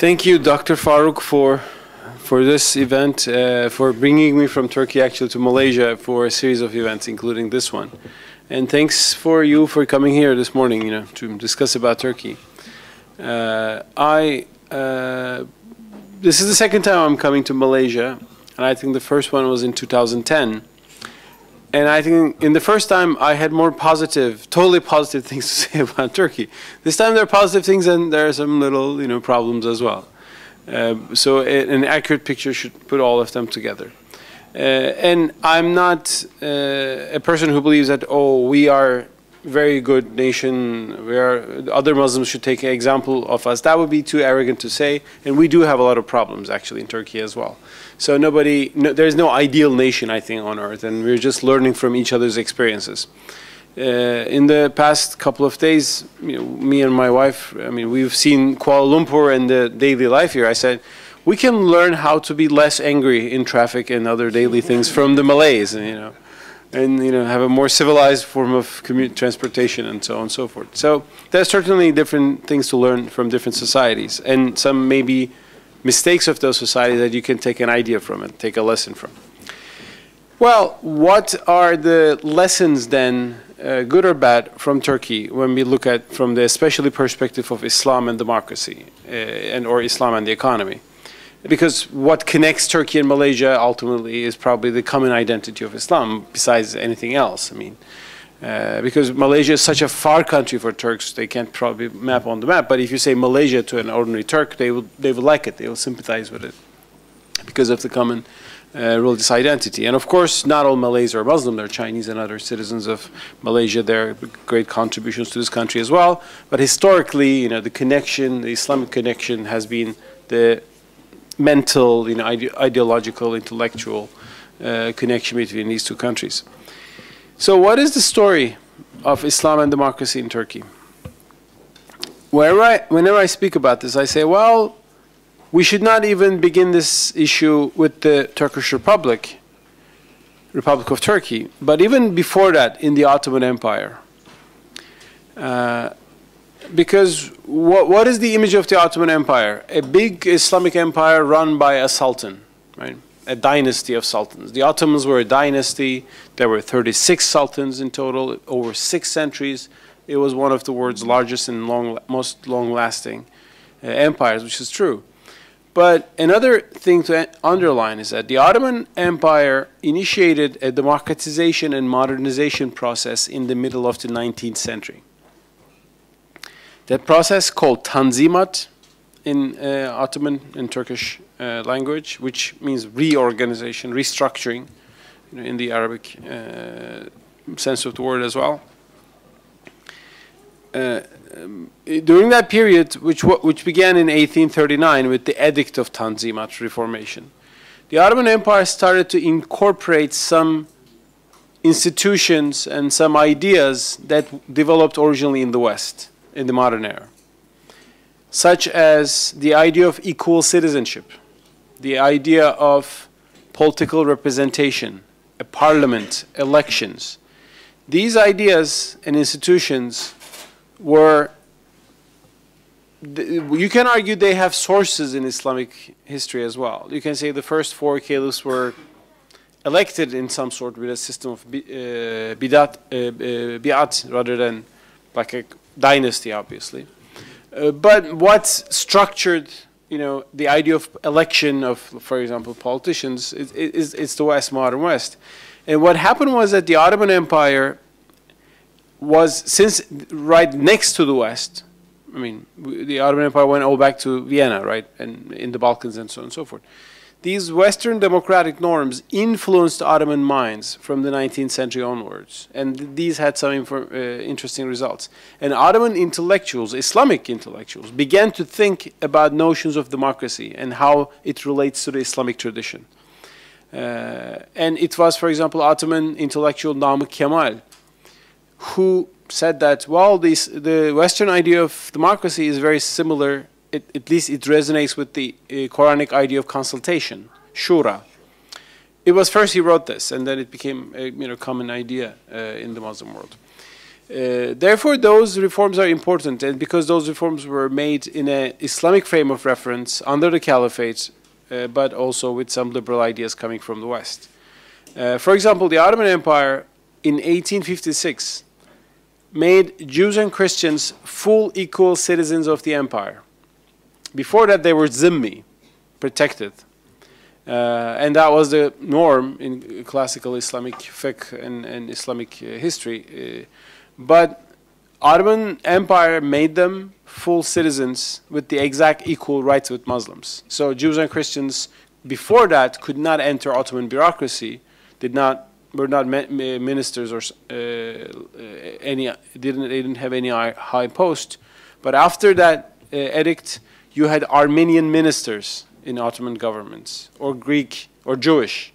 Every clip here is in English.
Thank you, Dr. Farooq, for this event, for bringing me from Turkey actually to Malaysia for a series of events, including this one. And thanks for you for coming here this morning, to discuss about Turkey. This is the second time I'm coming to Malaysia, and I think the first one was in 2010. And I think in the first time I had more positive, totally positive things to say about Turkey. This time there are positive things and there are some little, problems as well. So an accurate picture should put all of them together. And I'm not a person who believes that, oh, we are a very good nation, other Muslims should take an example of us. That would be too arrogant to say, and we do have a lot of problems actually in Turkey as well. So there's no ideal nation, I think, on earth, and we're just learning from each other's experiences. In the past couple of days, me and my wife, we've seen Kuala Lumpur and the daily life here. I said, we can learn how to be less angry in traffic and other daily things from the Malays, and have a more civilized form of transportation and so on and so forth. So there's certainly different things to learn from different societies, and some maybe mistakes of those societies that you can take an idea from and take a lesson from. Well, what are the lessons then, good or bad, from Turkey when we look at from the especially perspective of Islam and democracy, or Islam and the economy? Because what connects Turkey and Malaysia ultimately is probably the common identity of Islam, besides anything else. Because Malaysia is such a far country for Turks, they can't probably map on the map. But if you say Malaysia to an ordinary Turk, they will like it. They will sympathize with it because of the common religious identity. And of course, not all Malays are Muslim. There are Chinese and other citizens of Malaysia. There are great contributions to this country as well. But historically, the connection, the Islamic connection, has been the mental, ideological, intellectual connection between these two countries. So what is the story of Islam and democracy in Turkey? Whenever I speak about this, I say, well, we should not even begin this issue with the Turkish Republic of Turkey, but even before that, in the Ottoman Empire. Because what is the image of the Ottoman Empire? A big Islamic empire run by a sultan, right? A dynasty of sultans. The Ottomans were a dynasty. There were 36 sultans in total over 6 centuries. It was one of the world's largest and most long-lasting empires, which is true. But another thing to underline is that the Ottoman Empire initiated a democratization and modernization process in the middle of the 19th century. That process, called Tanzimat in Ottoman and Turkish language, which means reorganization, restructuring, in the Arabic sense of the word as well. During that period, which began in 1839 with the Edict of Tanzimat, reformation, the Ottoman Empire started to incorporate some institutions and some ideas that developed originally in the West, in the modern era, such as the idea of equal citizenship, the idea of political representation, a parliament, elections. These ideas and institutions were, you can argue they have sources in Islamic history as well. You can say the first 4 caliphs were elected in some sort with a system of bi'at rather than like a dynasty, obviously. But what structured, the idea of election of, for example, politicians, it's the West, modern West. And what happened was that the Ottoman Empire was, since right next to the West, the Ottoman Empire went all back to Vienna, right, and in the Balkans and so on and so forth. These Western democratic norms influenced Ottoman minds from the 19th century onwards, and these had some interesting results. And Ottoman intellectuals, Islamic intellectuals, began to think about notions of democracy and how it relates to the Islamic tradition. And it was, for example, Ottoman intellectual Namık Kemal, who said that, well, the Western idea of democracy is very similar. At least it resonates with the Quranic idea of consultation, shura. It was first he wrote this, and then it became a common idea in the Muslim world. Therefore, those reforms are important, and because those reforms were made in an Islamic frame of reference under the Caliphate, but also with some liberal ideas coming from the West. For example, the Ottoman Empire in 1856 made Jews and Christians full equal citizens of the empire. Before that, they were zimmi, protected. And that was the norm in classical Islamic fiqh and Islamic history. But Ottoman Empire made them full citizens with the exact equal rights with Muslims. So Jews and Christians before that could not enter Ottoman bureaucracy, were not ministers or they didn't have any high post. But after that edict, you had Armenian ministers in Ottoman governments, or Greek or Jewish,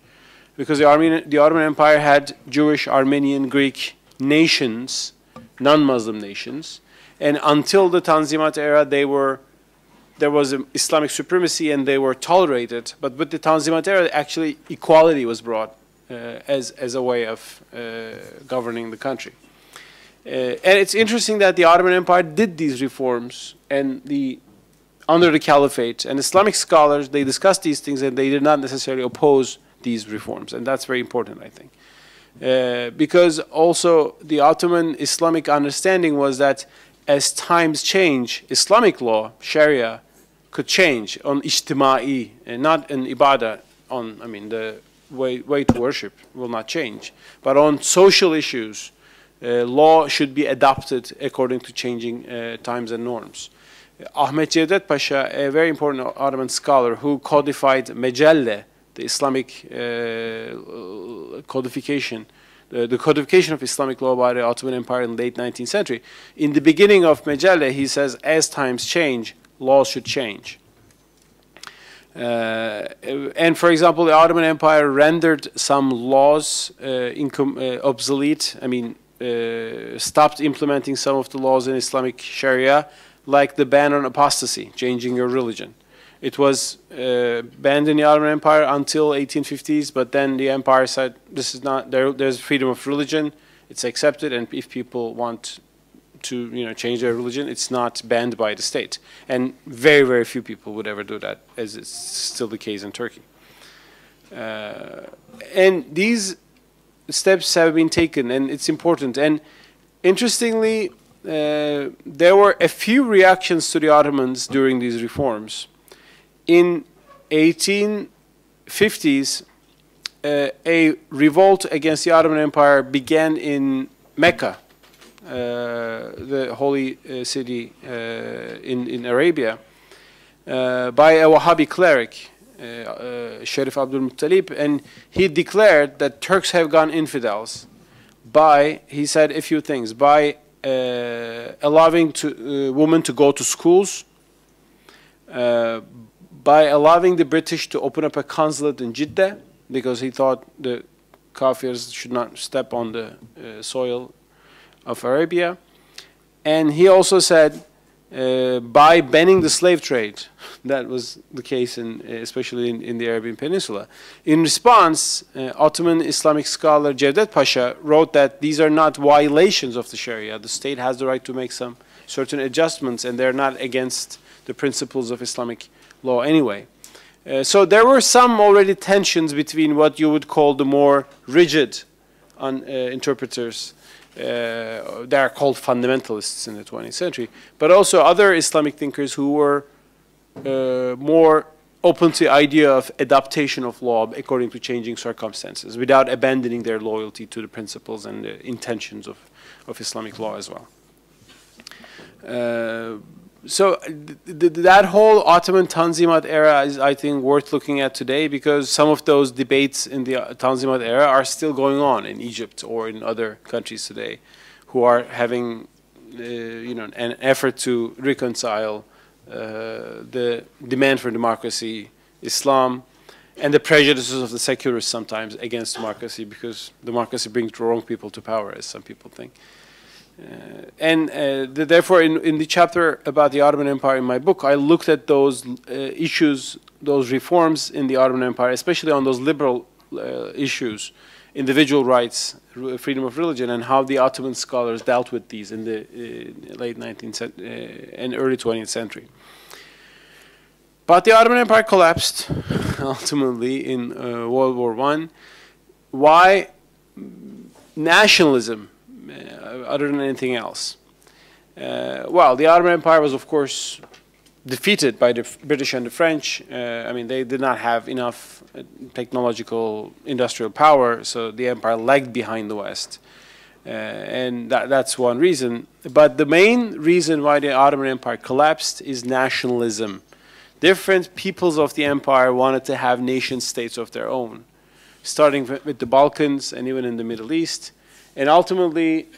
because the Ottoman Empire had Jewish, Armenian, Greek nations, non-Muslim nations, and until the Tanzimat era, there was Islamic supremacy and they were tolerated. But with the Tanzimat era, actually equality was brought as a way of governing the country. And it's interesting that the Ottoman Empire did these reforms and under the Caliphate, and Islamic scholars, they discussed these things and they did not necessarily oppose these reforms, and that's very important, I think. Because also the Ottoman Islamic understanding was that as times change, Islamic law, Sharia, could change on ijtima'i, and not in ibadah, the way to worship will not change. But on social issues, law should be adopted according to changing times and norms. Ahmet Cevdet Pasha, a very important Ottoman scholar who codified Mecelle, the Islamic codification, the codification of Islamic law by the Ottoman Empire in the late 19th century. In the beginning of Mecelle, he says, as times change, laws should change. And for example, the Ottoman Empire rendered some laws obsolete, stopped implementing some of the laws in Islamic Sharia, like the ban on apostasy, changing your religion. It was banned in the Ottoman Empire until 1850s, but then the empire said, this is not, there's freedom of religion, it's accepted, and if people want to change their religion, it's not banned by the state. And very, very few people would ever do that, as it's still the case in Turkey. And these steps have been taken, and it's important. And interestingly, there were a few reactions to the Ottomans during these reforms. In 1850s, a revolt against the Ottoman Empire began in Mecca, the holy city in Arabia, by a Wahhabi cleric, Sharif Abdul Muttalib, and he declared that Turks have gone infidels by, he said a few things, by allowing women to go to schools, by allowing the British to open up a consulate in Jeddah, because he thought the Kafirs should not step on the soil of Arabia. And he also said by banning the slave trade. That was the case, especially in the Arabian Peninsula. In response, Ottoman Islamic scholar Cevdet Pasha wrote that these are not violations of the Sharia. The state has the right to make some certain adjustments, and they're not against the principles of Islamic law anyway. So there were some already tensions between what you would call the more rigid interpreters. They are called fundamentalists in the 20th century, but also other Islamic thinkers who were more open to the idea of adaptation of law according to changing circumstances, without abandoning their loyalty to the principles and the intentions of Islamic law as well. So that whole Ottoman Tanzimat era is, I think, worth looking at today, because some of those debates in the Tanzimat era are still going on in Egypt or in other countries today, who are having, an effort to reconcile the demand for democracy, Islam, and the prejudices of the secularists sometimes against democracy, because democracy brings the wrong people to power, as some people think. Therefore, in the chapter about the Ottoman Empire in my book, I looked at those issues, those reforms in the Ottoman Empire, especially on those liberal issues, individual rights, freedom of religion, and how the Ottoman scholars dealt with these in the late 19th and early 20th century. But the Ottoman Empire collapsed ultimately in World War I. Why? Nationalism, other than anything else. Well, the Ottoman Empire was, of course, defeated by the British and the French. I mean, they did not have enough technological industrial power, so the empire lagged behind the West. And that's one reason. But the main reason why the Ottoman Empire collapsed is nationalism. Different peoples of the empire wanted to have nation states of their own, starting with the Balkans and even in the Middle East. And ultimately,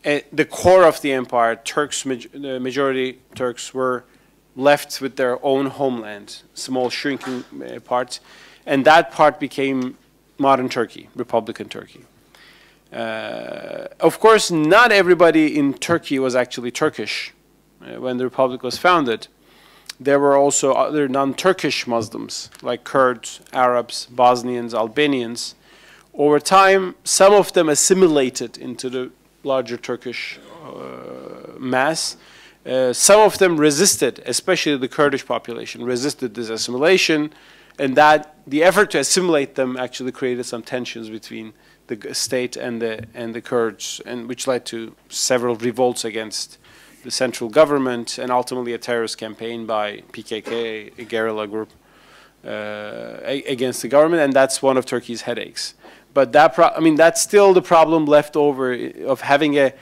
the core of the empire, the majority Turks, were left with their own homeland, small shrinking parts, and that part became modern Turkey, Republican Turkey. Of course, not everybody in Turkey was actually Turkish when the Republic was founded. There were also other non-Turkish Muslims, like Kurds, Arabs, Bosnians, Albanians. Over time, some of them assimilated into the larger Turkish mass. Some of them resisted, especially the Kurdish population, resisted this assimilation, and that the effort to assimilate them actually created some tensions between the state and the Kurds, and which led to several revolts against the central government, and ultimately a terrorist campaign by PKK, a guerrilla group, against the government, and that's one of Turkey's headaches. But that I mean, that's still the problem left over of having an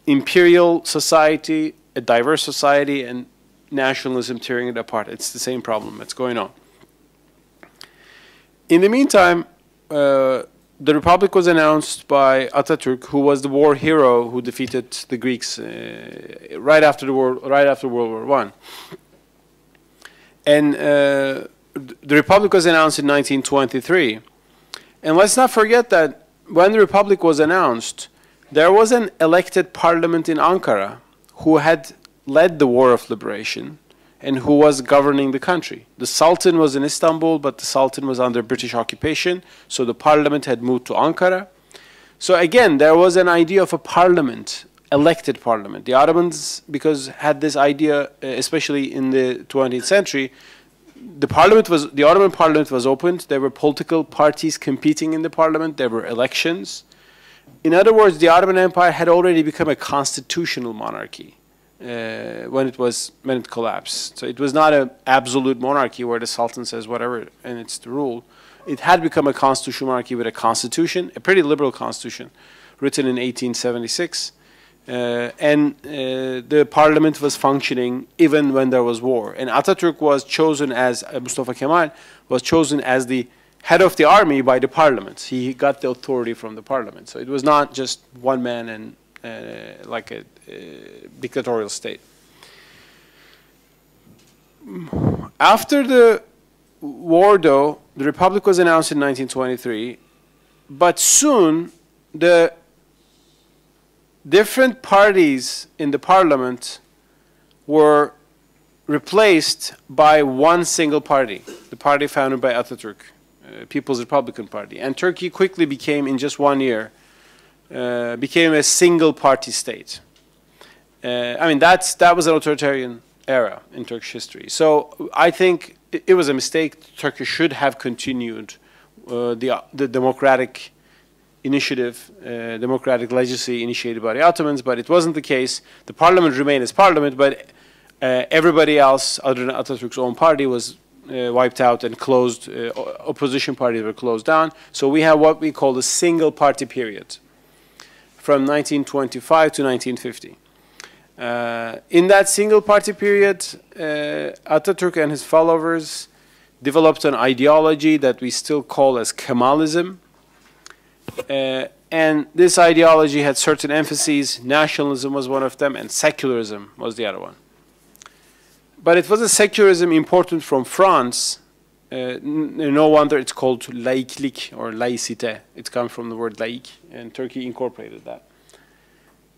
imperial society, a diverse society, and nationalism tearing it apart. It's the same problem that's going on. In the meantime, the Republic was announced by Atatürk, who was the war hero who defeated the Greeks right after World War I. And the Republic was announced in 1923. And let's not forget that when the Republic was announced, there was an elected parliament in Ankara who had led the War of Liberation and who was governing the country. The Sultan was in Istanbul, but the Sultan was under British occupation, so the parliament had moved to Ankara. So again, there was an idea of a parliament, elected parliament. The Ottomans, because had this idea, especially in the 20th century, the Ottoman parliament was opened. There were political parties competing in the parliament. There were elections. In other words, the Ottoman Empire had already become a constitutional monarchy when it collapsed. So it was not an absolute monarchy where the Sultan says whatever and it's the rule. It had become a constitutional monarchy with a constitution, a pretty liberal constitution, written in 1876. And the parliament was functioning even when there was war. And Atatürk was chosen as, Mustafa Kemal was chosen as the head of the army by the parliament. He got the authority from the parliament. So it was not just one man and like a dictatorial state. After the war, though, the Republic was announced in 1923, but soon the different parties in the parliament were replaced by one single party, the party founded by Atatürk, People's Republican Party. And Turkey quickly became, in just 1 year, became a single party state. I mean, that was an authoritarian era in Turkish history. So I think it was a mistake. Turkey should have continued the democratic initiative, democratic legacy initiated by the Ottomans, but it wasn't the case. The parliament remained as parliament, but everybody else other than Atatürk's own party was wiped out and closed. Opposition parties were closed down. So we have what we call the single party period from 1925 to 1950. In that single party period, Atatürk and his followers developed an ideology that we still call as Kemalism. And this ideology had certain emphases. Nationalism was one of them, and secularism was the other one. But it was a secularism imported from France. No wonder it's called laiklik or laïcité. It comes from the word laïc, and Turkey incorporated that.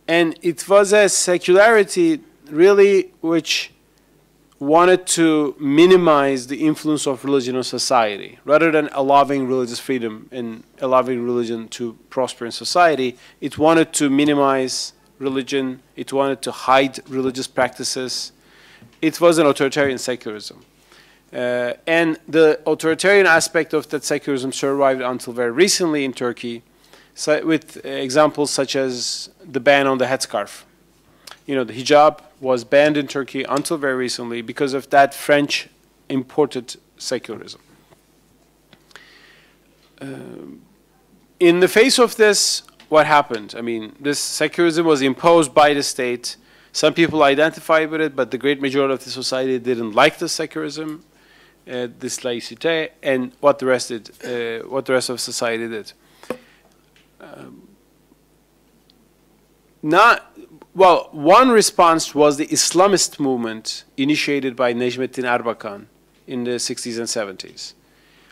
And it was a secularity, really, which wanted to minimize the influence of religion on society. Rather than allowing religious freedom and allowing religion to prosper in society, it wanted to minimize religion, it wanted to hide religious practices. It was an authoritarian secularism. And the authoritarian aspect of that secularism survived until very recently in Turkey, with examples such as the ban on the headscarf. You know, the hijab was banned in Turkey until very recently because of that French imported secularism. In the face of this, what happened? I mean, this secularism was imposed by the state. Some people identify with it, but the great majority of the society didn't like the secularism, this laïcité, and what the rest did, what the rest of society did. Well, one response was the Islamist movement initiated by Necmettin Erbakan in the 60s and 70s,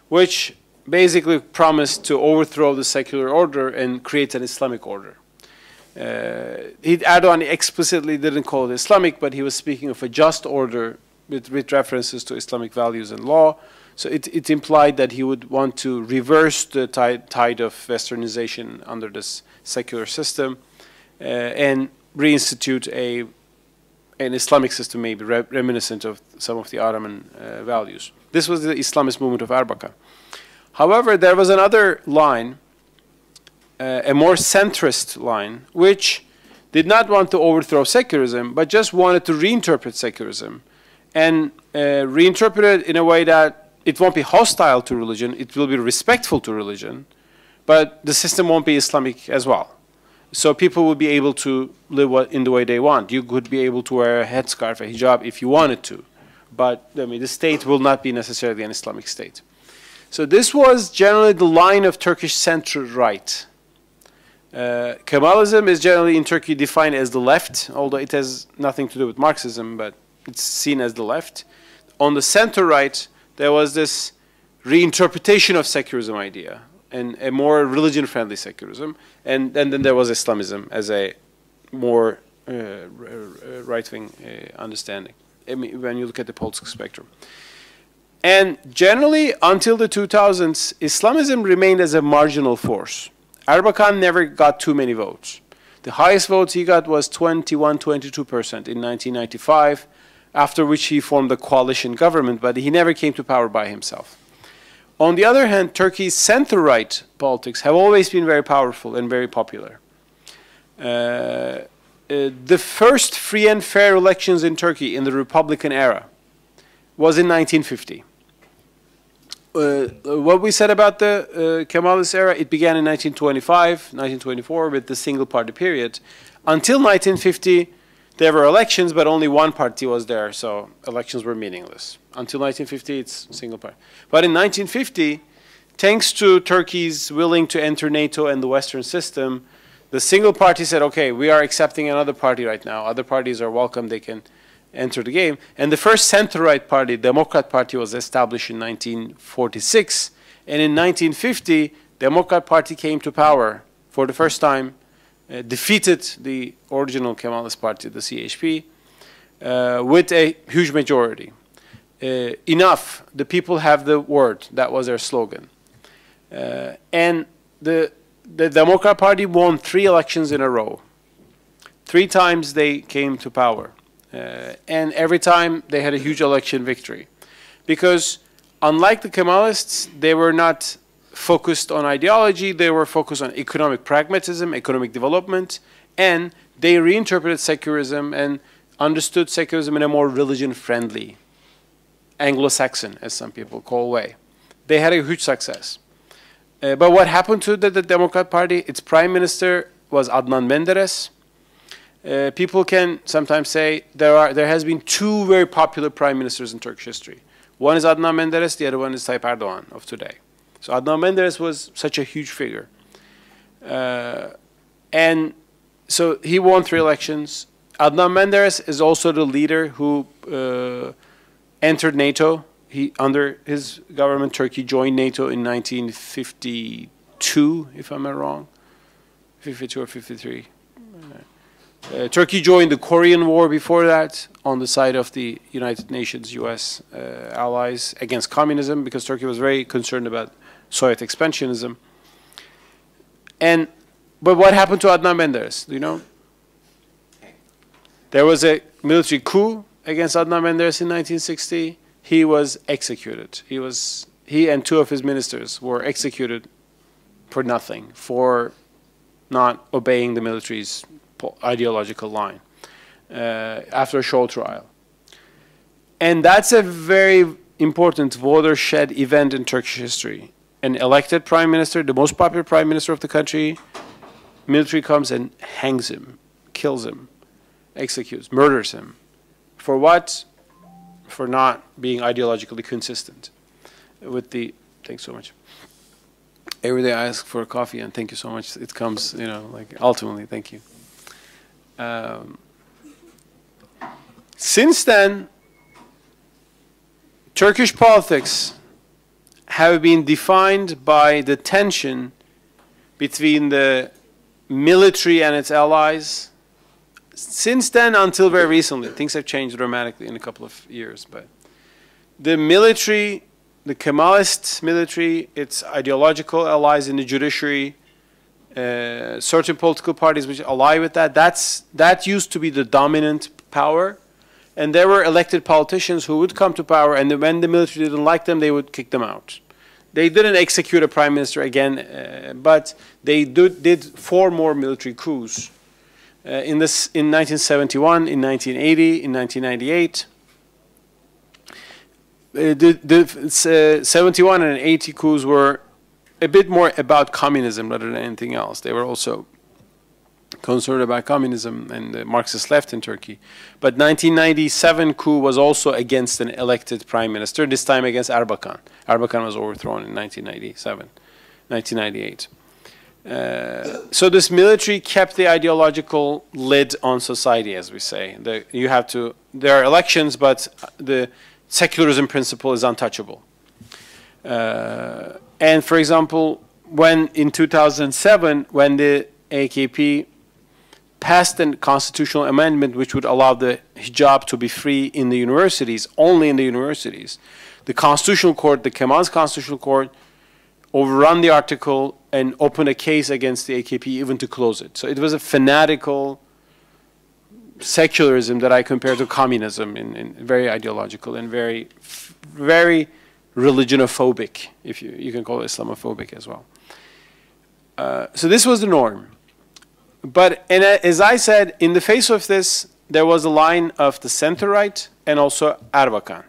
which basically promised to overthrow the secular order and create an Islamic order. Erdogan explicitly didn't call it Islamic, but he was speaking of a just order with references to Islamic values and law. So it implied that he would want to reverse the tide of westernization under this secular system and reinstitute an Islamic system, maybe reminiscent of some of the Ottoman values. This was the Islamist movement of Erbakan. However, there was another line, a more centrist line, which did not want to overthrow secularism, but just wanted to reinterpret secularism and reinterpret it in a way that it won't be hostile to religion, it will be respectful to religion, but the system won't be Islamic as well. So people will be able to live in the way they want. You could be able to wear a headscarf, a hijab, if you wanted to. But I mean, the state will not be necessarily an Islamic state. So this was generally the line of Turkish center-right. Kemalism is generally in Turkey defined as the left, although it has nothing to do with Marxism, but it's seen as the left. On the center-right, there was this reinterpretation of secularism idea, and a more religion-friendly secularism. And then there was Islamism as a more right-wing understanding, I mean, when you look at the political spectrum. And generally, until the 2000s, Islamism remained as a marginal force. Erbakan never got too many votes. The highest votes he got was 21, 22% in 1995, after which he formed a coalition government, but he never came to power by himself. On the other hand, Turkey's center-right politics have always been very powerful and very popular. The first free and fair elections in Turkey in the Republican era was in 1950. What we said about the Kemalist era, it began in 1925, 1924 with the single-party period. Until 1950, there were elections, but only one party was there, so elections were meaningless. Until 1950, it's single party. But in 1950, thanks to Turkey's willing to enter NATO and the Western system, the single party said, okay, we are accepting another party right now. Other parties are welcome, they can enter the game. And the first center-right party, Democrat Party, was established in 1946. And in 1950, Democrat Party came to power for the first time, defeated the original Kemalist party, the CHP, with a huge majority. Enough, the people have the word, that was their slogan. And the Democrat Party won 3 elections in a row. 3 times they came to power. And every time they had a huge election victory. Because unlike the Kemalists, they were not focused on ideology, they were focused on economic pragmatism, economic development, and they reinterpreted secularism and understood secularism in a more religion-friendly, Anglo-Saxon, as some people call, way. They had a huge success. But what happened to the Democrat Party? Its prime minister was Adnan Menderes. People can sometimes say there has been 2 very popular prime ministers in Turkish history. One is Adnan Menderes, the other one is Tayyip Erdogan of today. So Adnan Menderes was such a huge figure. And so he won 3 elections. Adnan Menderes is also the leader who entered NATO. Under his government, Turkey joined NATO in 1952, if I'm not wrong. 52 or 53. Turkey joined the Korean War before that on the side of the United Nations, US allies against communism, because Turkey was very concerned about Soviet expansionism. But what happened to Adnan Menderes? Do you know? There was a military coup against Adnan Menderes in 1960. He was executed. He and two of his ministers were executed for nothing, for not obeying the military's ideological line after a show trial. And that's a very important watershed event in Turkish history. An elected prime minister, the most popular prime minister of the country, military comes and hangs him, kills him, executes, murders him. For what? For not being ideologically consistent with the, thanks so much. Every day I ask for a coffee and thank you so much. It comes, you know, like ultimately, thank you. Since then, Turkish politics have been defined by the tension between the military and its allies. Since then until very recently, things have changed dramatically in a couple of years, but the military, the Kemalist military, its ideological allies in the judiciary, certain political parties which ally with that, that used to be the dominant power. And there were elected politicians who would come to power, and when the military didn't like them, they would kick them out. They didn't execute a prime minister again, but they did 4 more military coups. In 1971, in 1980, in 1998. The 71 and 80 coups were a bit more about communism rather than anything else. They were also concerned about communism and the Marxist left in Turkey. But 1997 coup was also against an elected prime minister, this time against Erbakan. Erbakan was overthrown in 1998. So this military kept the ideological lid on society, as we say. There are elections, but the secularism principle is untouchable. And for example, when in 2007, when the AKP passed a constitutional amendment which would allow the hijab to be free in the universities, only in the universities, the Constitutional Court, the Kemal's Constitutional Court, overrun the article and opened a case against the AKP even to close it. So it was a fanatical secularism that I compare to communism, in very ideological and very, very religionophobic, if you can call it Islamophobic as well. So this was the norm. But as I said, in the face of this, there was a line of the center-right and also Erbakan.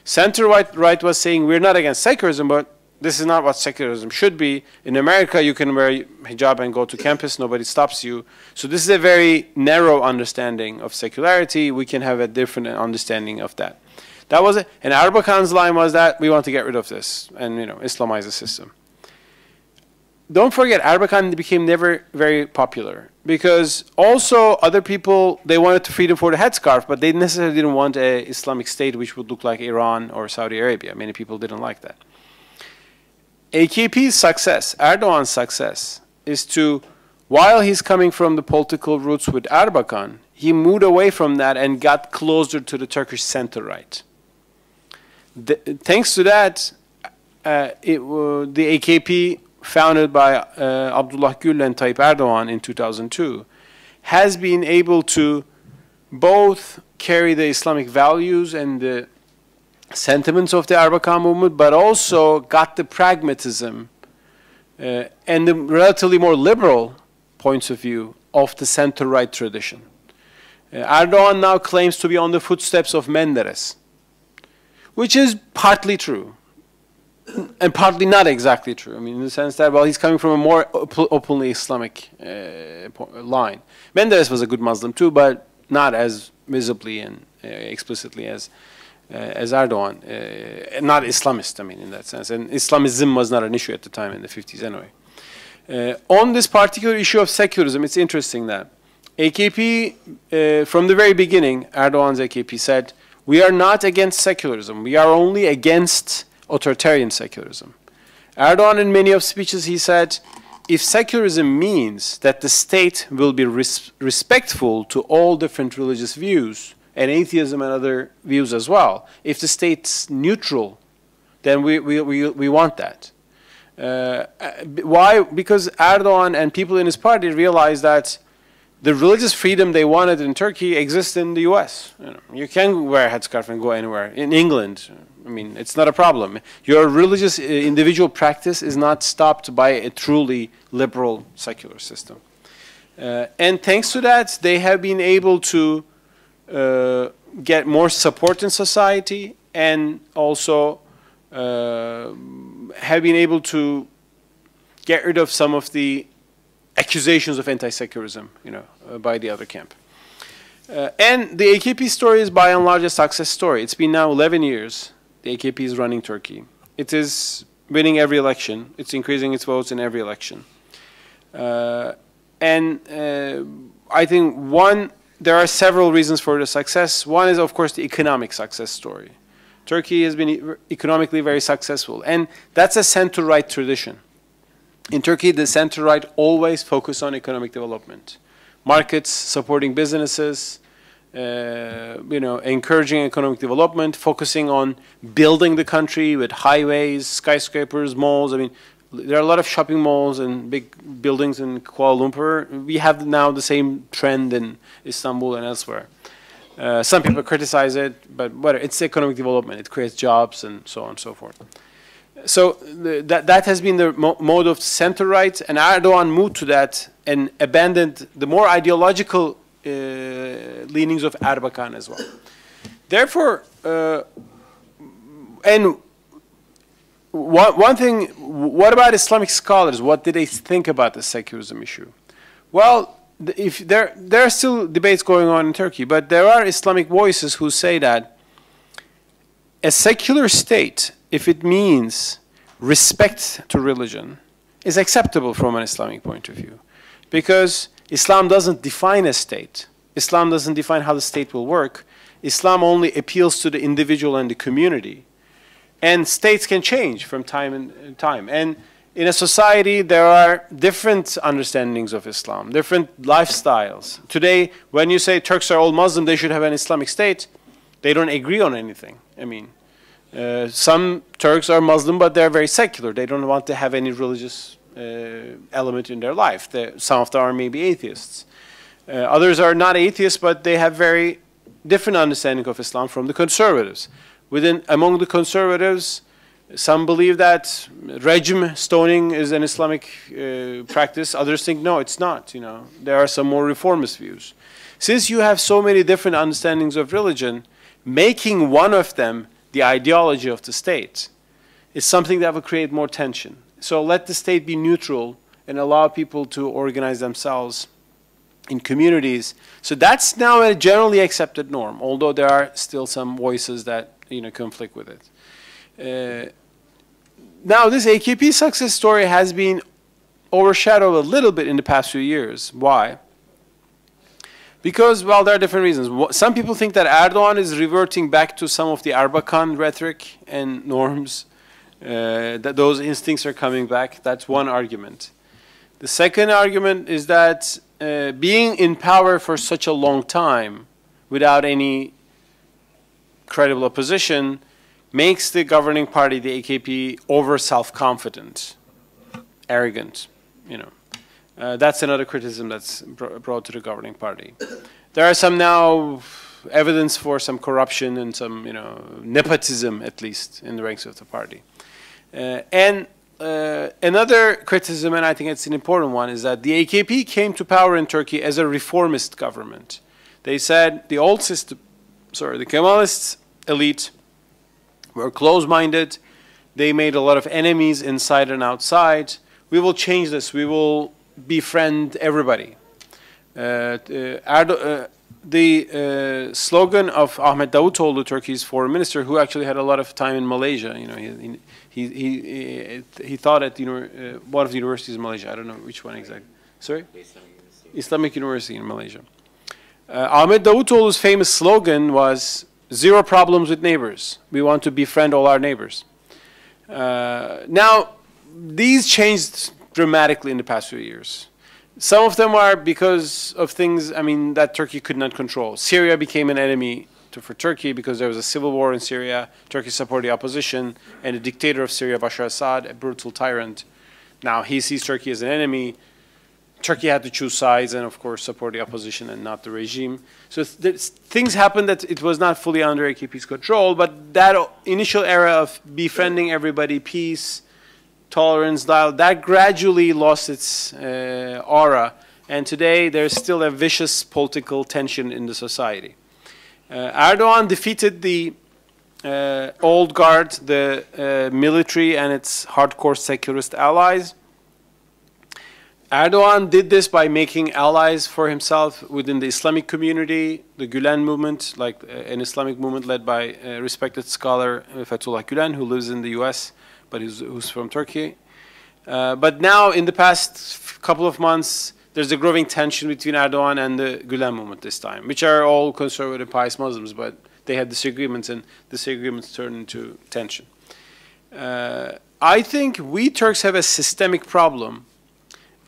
Center-right was saying, we're not against secularism, but this is not what secularism should be. In America, you can wear hijab and go to campus. Nobody stops you. So this is a very narrow understanding of secularity. We can have a different understanding of that. That was it. And Erbakan's line was that we want to get rid of this and, you know, Islamize the system. Don't forget, Erbakan became never very popular because also other people, they wanted freedom for the headscarf, but they necessarily didn't want an Islamic state which would look like Iran or Saudi Arabia. Many people didn't like that. AKP's success, Erdogan's success, is to, while he's coming from the political roots with Erbakan, he moved away from that and got closer to the Turkish center-right. Thanks to that, the AKP, founded by Abdullah Gül and Tayyip Erdogan in 2002, has been able to both carry the Islamic values and the sentiments of the Erbakan movement, but also got the pragmatism and the relatively more liberal points of view of the center-right tradition. Erdogan now claims to be on the footsteps of Menderes, which is partly true, and partly not exactly true. I mean, in the sense that, well, he's coming from a more openly Islamic line. Menderes was a good Muslim too, but not as visibly and explicitly as Erdogan. Not Islamist, I mean, in that sense. And Islamism was not an issue at the time in the 50s anyway. On this particular issue of secularism, it's interesting that AKP, from the very beginning, Erdogan's AKP said, we are not against secularism. We are only against authoritarian secularism. Erdogan, in many of speeches, he said, if secularism means that the state will be respectful to all different religious views, and atheism and other views as well, if the state's neutral, then we want that. Why? Because Erdogan and people in his party realize that the religious freedom they wanted in Turkey exists in the U.S. You can wear a headscarf and go anywhere. In England, I mean, it's not a problem. Your religious individual practice is not stopped by a truly liberal secular system. And thanks to that, they have been able to get more support in society, and also have been able to get rid of some of the accusations of anti-secularism, by the other camp. And the AKP story is by and large a success story. It's been now 11 years. The AKP is running Turkey. It is winning every election. It's increasing its votes in every election. And I think there are several reasons for the success. One is, of course, the economic success story. Turkey has been economically very successful, and that's a center-right tradition. In Turkey, the center-right always focus on economic development. Markets supporting businesses, encouraging economic development, focusing on building the country with highways, skyscrapers, malls. I mean, there are a lot of shopping malls and big buildings in Kuala Lumpur. We have now the same trend in Istanbul and elsewhere. Some people criticize it, but whatever. It's economic development. It creates jobs and so on and so forth. So that has been the mode of center-right, and Erdogan moved to that and abandoned the more ideological leanings of Erbakan as well. Therefore, and one thing, what about Islamic scholars? What did they think about the secularism issue? Well, if there are still debates going on in Turkey, but there are Islamic voices who say that a secular state, if it means respect to religion, is acceptable from an Islamic point of view. Because Islam doesn't define a state. Islam doesn't define how the state will work. Islam only appeals to the individual and the community. And states can change from time to time. And in a society, there are different understandings of Islam, different lifestyles. Today, when you say Turks are all Muslim, they should have an Islamic state, they don't agree on anything. I mean, some Turks are Muslim, but they're very secular. They don't want to have any religious element in their life. Some of them are maybe atheists. Others are not atheists, but they have very different understanding of Islam from the conservatives. Among the conservatives, some believe that regime stoning is an Islamic practice. Others think, no, it's not. There are some more reformist views. Since you have so many different understandings of religion, making one of them the ideology of the state is something that will create more tension. So let the state be neutral and allow people to organize themselves in communities. So that's now a generally accepted norm, although there are still some voices that conflict with it. Now, this AKP success story has been overshadowed a little bit in the past few years. Why? Because, well, there are different reasons. Some people think that Erdogan is reverting back to some of the Erbakan rhetoric and norms, that those instincts are coming back. That's one argument. The second argument is that being in power for such a long time without any credible opposition makes the governing party, the AKP, over self-confident, arrogant. That's another criticism that's brought to the governing party. There are some now evidence for some corruption and some, nepotism, at least, in the ranks of the party. And another criticism, and I think it's an important one, is that the AKP came to power in Turkey as a reformist government. They said the old system, the Kemalist elite were close-minded. They made a lot of enemies inside and outside. We will change this. We will befriend everybody. The slogan of Ahmet Davutoğlu, Turkey's foreign minister, who actually had a lot of time in Malaysia. He taught at one of the universities in Malaysia. I don't know which one exactly. Sorry? Islamic University in Malaysia. Ahmet Davutoğlu's famous slogan was, "Zero problems with neighbors. We want to befriend all our neighbors." Now, these changed dramatically in the past few years. Some of them are because of things, I mean, that Turkey could not control. Syria became an enemy for Turkey because there was a civil war in Syria. Turkey supported the opposition, and the dictator of Syria, Bashar Assad, a brutal tyrant. Now he sees Turkey as an enemy. Turkey had to choose sides and, of course, support the opposition and not the regime. So things happened that it was not fully under AKP's control, but that initial era of befriending everybody, peace, tolerance, dialogue, that gradually lost its aura. And today there's still a vicious political tension in the society. Erdogan defeated the old guard, the military and its hardcore secularist allies. Erdogan did this by making allies for himself within the Islamic community, the Gülen movement, like an Islamic movement led by a respected scholar, Fethullah Gülen, who lives in the US, but who's from Turkey. But now, in the past couple of months, there's a growing tension between Erdogan and the Gülen movement this time, which are all conservative, pious Muslims, but they had disagreements, and disagreements turn into tension. I think we Turks have a systemic problem,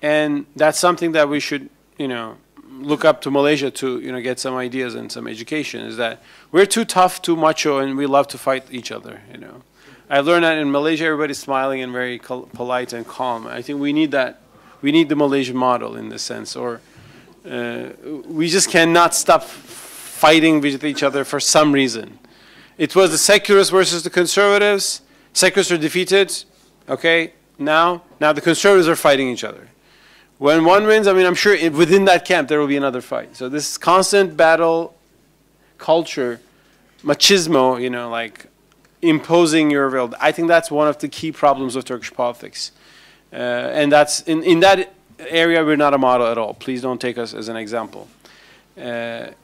and that's something that we should, look up to Malaysia to, get some ideas and some education, is that we're too tough, too macho, and we love to fight each other, I learned that in Malaysia, everybody's smiling and very polite and calm. I think we need that. We need the Malaysian model in this sense, or we just cannot stop fighting with each other for some reason. It was the secularists versus the conservatives. Secularists are defeated. Okay, now the conservatives are fighting each other. When one wins, I mean, I'm sure within that camp there will be another fight. So this constant battle culture, machismo, like imposing your will, I think that's one of the key problems of Turkish politics. And that's in that area we're not a model at all. Please don't take us as an example. And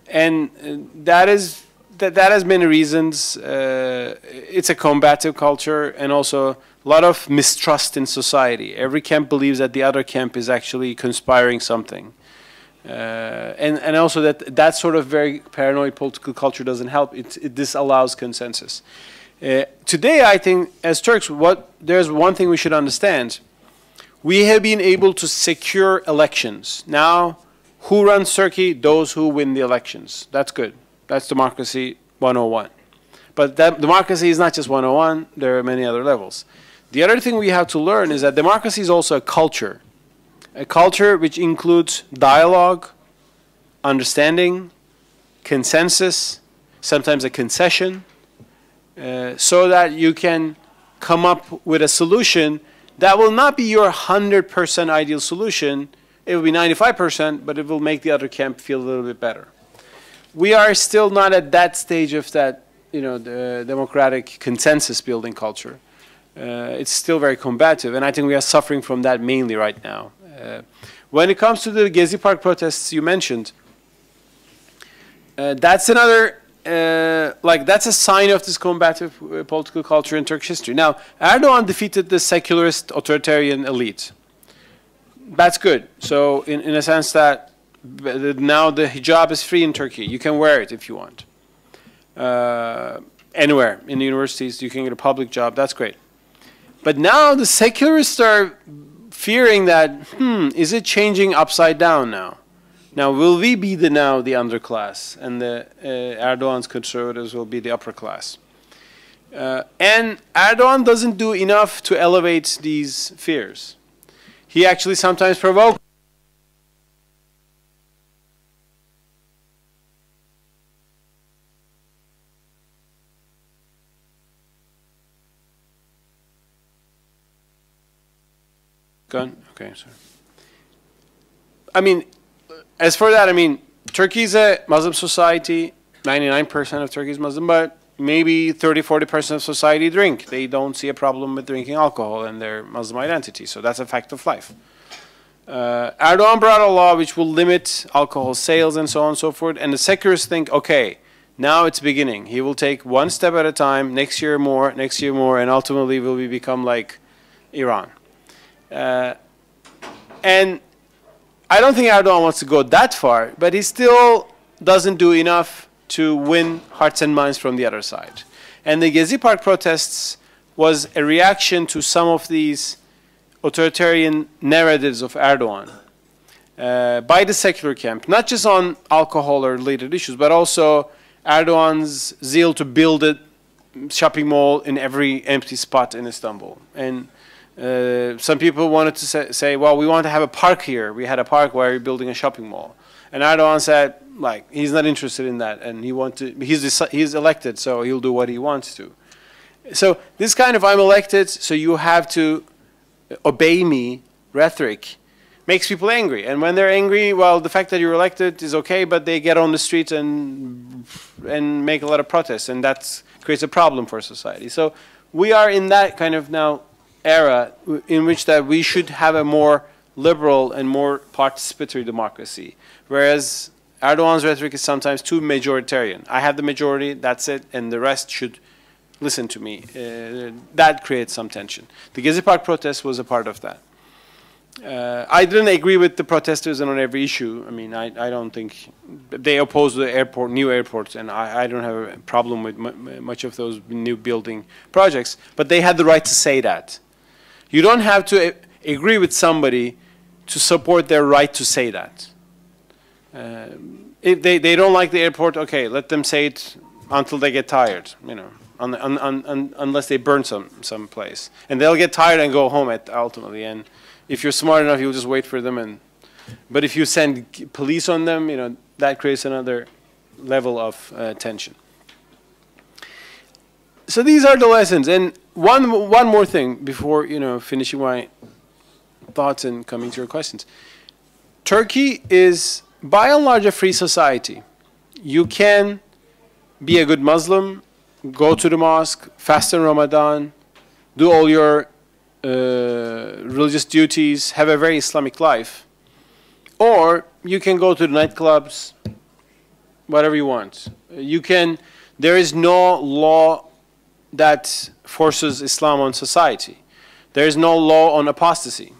that has many reasons. It's a combative culture, and also a lot of mistrust in society. Every camp believes that the other camp is actually conspiring something. And also that sort of very paranoid political culture doesn't help. It disallows consensus. Today, I think, as Turks, there's one thing we should understand. We have been able to secure elections. Now, who runs Turkey? Those who win the elections. That's good. That's democracy 101. But that democracy is not just 101. There are many other levels. The other thing we have to learn is that democracy is also a culture which includes dialogue, understanding, consensus, sometimes a concession, so that you can come up with a solution that will not be your 100% ideal solution. It will be 95%, but it will make the other camp feel a little bit better. We are still not at that stage of that, the democratic consensus building culture. It's still very combative, and I think we are suffering from that mainly right now. When it comes to the Gezi Park protests you mentioned, that's another, that's a sign of this combative political culture in Turkish history. Now, Erdogan defeated the secularist authoritarian elite. That's good. So in a sense that now the hijab is free in Turkey. You can wear it if you want. Anywhere. In the universities, you can get a public job. That's great. But now the secularists are fearing that, is it changing upside down now? Now, will we be the underclass, and the Erdogan's conservatives will be the upper class? And Erdogan doesn't do enough to elevate these fears. He actually sometimes provokes. Gone? Okay, sorry. As for that, Turkey is a Muslim society. 99% of Turkey is Muslim, but maybe 30–40% of society drink. They don't see a problem with drinking alcohol in their Muslim identity, so that's a fact of life. Erdogan brought a law which will limit alcohol sales and so on and so forth, and the secularists think, okay, now it's beginning. He will take one step at a time, next year more, and ultimately will we become like Iran. And I don't think Erdogan wants to go that far, but he still doesn't do enough to win hearts and minds from the other side. And the Gezi Park protests was a reaction to some of these authoritarian narratives of Erdogan by the secular camp, not just on alcohol or related issues, but also Erdogan's zeal to build a shopping mall in every empty spot in Istanbul. And some people wanted to say, well, we want to have a park here. We had a park where we're building a shopping mall. And Erdogan said, like, he's not interested in that, and he's elected, so he'll do what he wants to. So this kind of I'm elected, so you have to obey me rhetoric makes people angry. And when they're angry, well, the fact that you're elected is okay, but they get on the streets and make a lot of protests, and that creates a problem for society. So we are in that kind of now era in which that we should have a more liberal and more participatory democracy, whereas Erdogan's rhetoric is sometimes too majoritarian. I have the majority, that's it, and the rest should listen to me. That creates some tension. The Gezi Park protest was a part of that. I didn't agree with the protesters on every issue. I mean, I don't think they oppose the airport, new airports, and I don't have a problem with much of those new building projects. But they had the right to say that. You don't have to agree with somebody to support their right to say that. If they don't like the airport, okay, let them say it until they get tired, you know, unless they burn some place, and they'll get tired and go home ultimately. And if you're smart enough, you'll just wait for them. But if you send police on them, you know, that creates another level of tension. So these are the lessons. And one more thing before, you know, finishing my thoughts and coming to your questions. Turkey is, by and large, a free society. You can be a good Muslim, go to the mosque, fast in Ramadan, do all your religious duties, have a very Islamic life. Or you can go to the nightclubs, whatever you want. There is no law that forces Islam on society. There is no law on apostasy.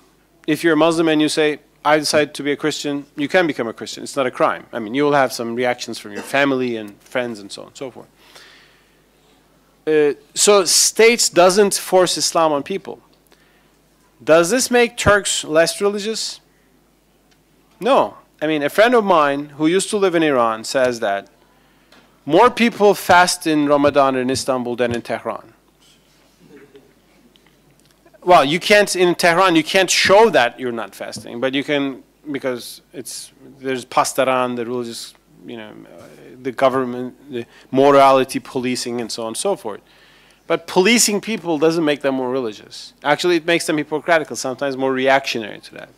If you're a Muslim and you say, I decide to be a Christian, you can become a Christian. It's not a crime. I mean, you will have some reactions from your family and friends and so on and so forth. So states doesn't force Islam on people. Does this make Turks less religious? No. I mean, a friend of mine who used to live in Iran says that more people fast in Ramadan in Istanbul than in Tehran. Well, you can't, in Tehran, you can't show that you're not fasting, but you can, because there's pastaran, the religious, you know, the government, the morality policing and so on and so forth. But policing people doesn't make them more religious. Actually, it makes them hypocritical, sometimes more reactionary to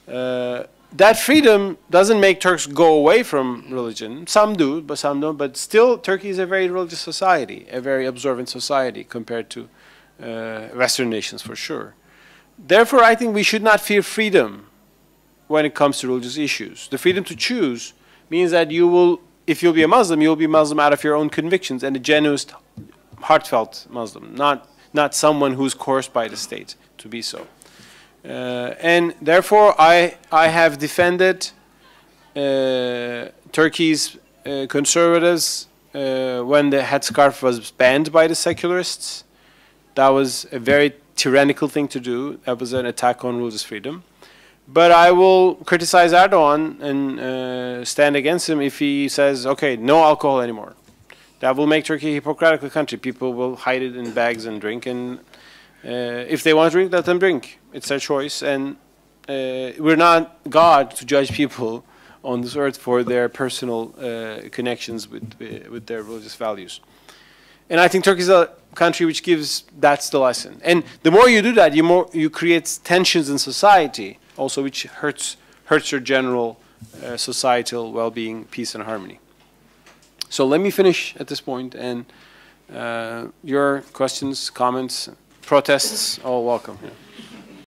that. That freedom doesn't make Turks go away from religion. Some do, but some don't. But still, Turkey is a very religious society, a very observant society compared to Western nations, for sure. Therefore, I think we should not fear freedom when it comes to religious issues. The freedom to choose means that you will, if you'll be a Muslim, you'll be Muslim out of your own convictions, and a genuine, heartfelt Muslim, not someone who's coerced by the state to be so. And therefore, I have defended Turkey's conservatives when the headscarf was banned by the secularists. That was a very tyrannical thing to do. That was an attack on religious freedom. But I will criticize Erdogan and stand against him if he says, okay, no alcohol anymore. That will make Turkey a hypocritical country. People will hide it in bags and drink, and if they want to drink, let them drink. It's their choice, and we're not God to judge people on this earth for their personal connections with their religious values. And I think Turkey is a country which gives, that's the lesson. And the more you do that, you create tensions in society, also which hurts your general societal well-being, peace, and harmony. So let me finish at this point, and your questions, comments, protests, all welcome. Yeah.